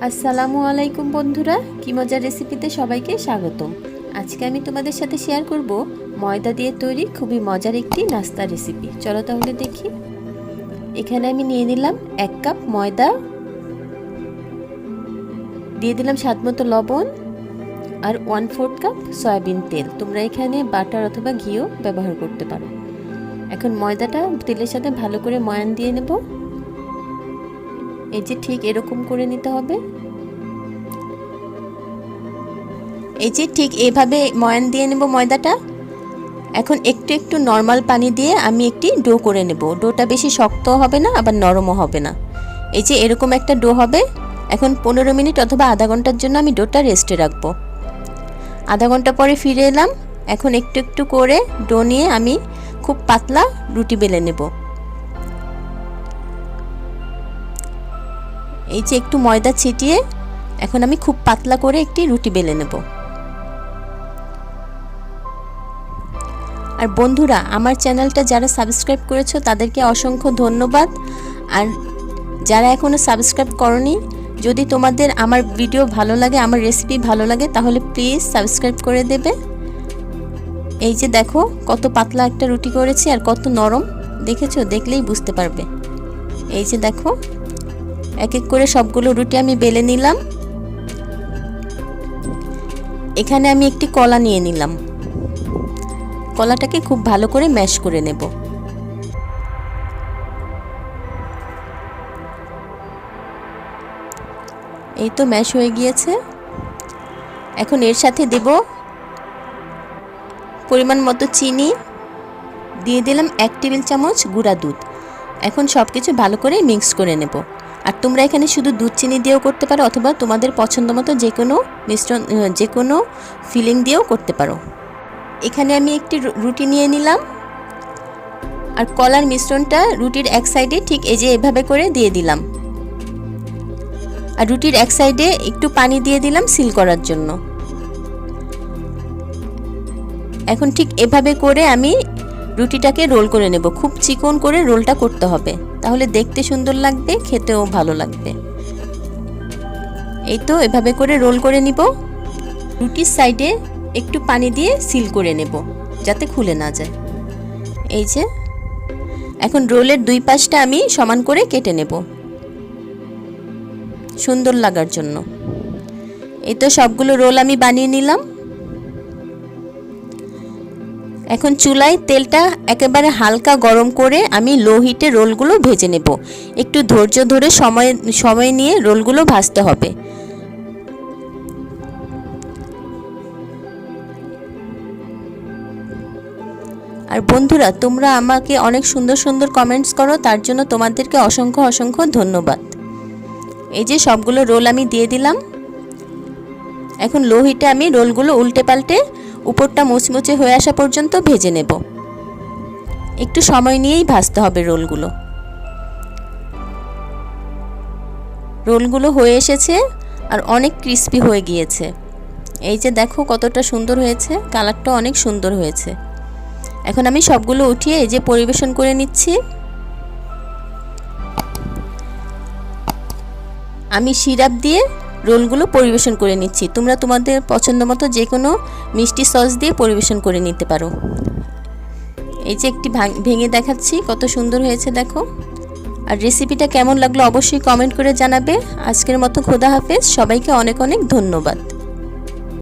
আসসালামু আলাইকুম বন্ধুরা, কি মজার রেসিপিতে সবাইকে স্বাগতম। আজকে আমি তোমাদের সাথে শেয়ার করব ময়দা দিয়ে তৈরি খুবই মজার একটি নাস্তা রেসিপি। চলো তাহলে দেখি। এখানে আমি নিয়ে নিলাম 1 কাপ ময়দা, দিয়ে দিলাম স্বাদমতো লবণ আর 1/4 কাপ সয়াবিন তেল। তোমরা এখানে বাটার অথবা ঘিও ব্যবহার করতে পারো। এখন ময়দাটা তেলের সাথে ভালো করে ময়ান দিয়ে নেব। এই যে ঠিক এরকম করে নিতে হবে। এই যে ঠিক এইভাবে ময়ান দিয়ে নেব ময়দাটা। এখন একটু একটু নরমাল পানি দিয়ে আমি একটি ডো করে নেব। ডোটা বেশি শক্ত হবে না, আবার নরমও হবে না। এই যে এরকম একটা ডো হবে। এখন 15 মিনিট অথবা আধা ঘন্টার জন্য আমি ডোটা রেস্টে রাখবো। আধা ঘন্টা পরে ফিরে এলাম। এখন একটু একটু করে ডো নিয়ে আমি খুব পাতলা রুটি বেলে নেব। এই যে একটু ময়দা ছিটিয়ে এখন আমি খুব পাতলা করে একটি রুটি বেলে নেব। আর বন্ধুরা, আমার চ্যানেলটা যারা সাবস্ক্রাইব করেছো তাদেরকে অসংখ্য ধন্যবাদ। আর যারা এখনো সাবস্ক্রাইব করনি, যদি তোমাদের আমার ভিডিও ভালো লাগে, আমার রেসিপি ভালো লাগে, তাহলে প্লিজ সাবস্ক্রাইব করে দেবে। এই যে দেখো কত পাতলা একটা রুটি করেছি আর কত নরম, দেখেছো? দেখলেই বুঝতে পারবে। এই যে দেখো এক এক করে সবগুলো রুটি আমি বেলে নিলাম। এখানে আমি একটি কলা নিয়ে নিলাম। কলাটাকে খুব ভালো করে ম্যাশ করে নেব। এই তো ম্যাশ হয়ে গিয়েছে। এখন এর সাথে দেব পরিমাণ মতো চিনি, দিয়ে দিলাম 1 টেবিল চামচ গুঁড়া দুধ। এখন সব কিছু ভালো করে মিক্স করে নেব। আর তোমরা এখানে শুধু দুধ চিনি দিয়েও করতে পারো, অথবা তোমাদের পছন্দ মতো যে কোনো মিশ্রণ, যে কোনো ফিলিং দিয়েও করতে পারো। এখানে আমি একটি রুটি নিয়ে নিলাম আর কলার মিশ্রণটা রুটির এক সাইডে ঠিক এই যে এভাবে করে দিয়ে দিলাম। আর রুটির এক সাইডে একটু পানি দিয়ে দিলাম সিল করার জন্য। এখন ঠিক এভাবে করে আমি রুটিটাকে রোল করে নেব। খুব চিকন করে রোলটা করতে হবে, তাহলে দেখতে সুন্দর লাগবে, খেতেও ভালো লাগবে। এই তো এভাবে করে রোল করে নিব। রুটির সাইডে একটু পানি দিয়ে সিল করে নেব যাতে খুলে না যায়। এই যে এখন রোলের দুই পাশটা আমি সমান করে কেটে নেব সুন্দর লাগার জন্য। এই তো সবগুলো রোল আমি বানিয়ে নিলাম। এখন চুলায় তেলটা একেবারে হালকা গরম করে আমি লো হিটে রোলগুলো ভেজে নেব। একটু ধৈর্য ধরে সময় নিয়ে রোলগুলো ভাজতে হবে। আর বন্ধুরা, তোমরা আমাকে অনেক সুন্দর সুন্দর কমেন্টস করো, তার জন্য তোমাদেরকে অসংখ্য অসংখ্য ধন্যবাদ। এই যে সবগুলো রোল আমি দিয়ে দিলাম। এখন লো হিটে আমি রোলগুলো উল্টে পাল্টে উপরটা মুচমুচে হয়ে আসা পর্যন্ত ভেজে নেব। একটু সময় নিয়েই ভাজতে হবে রোলগুলো। রোলগুলো হয়ে এসেছে আর অনেক ক্রিস্পি হয়ে গিয়েছে। এই যে দেখো কতটা সুন্দর হয়েছে, কালারটা অনেক সুন্দর হয়েছে। এখন আমি সবগুলো উঠিয়ে এই যে পরিবেশন করে নিচ্ছি। আমি সিরাপ দিয়ে রোলগুলো পরিবেশন করে নিচ্ছি। তোমরা তোমাদের পছন্দ মতো যে কোনো মিষ্টি সস দিয়ে পরিবেশন করে নিতে পারো। এই যে একটি ভেঙে দেখাচ্ছি, কত সুন্দর হয়েছে দেখো। আর রেসিপিটা কেমন লাগলো অবশ্যই কমেন্ট করে জানাবে। আজকের মতো খোদা হাফেজ, সবাইকে অনেক অনেক ধন্যবাদ।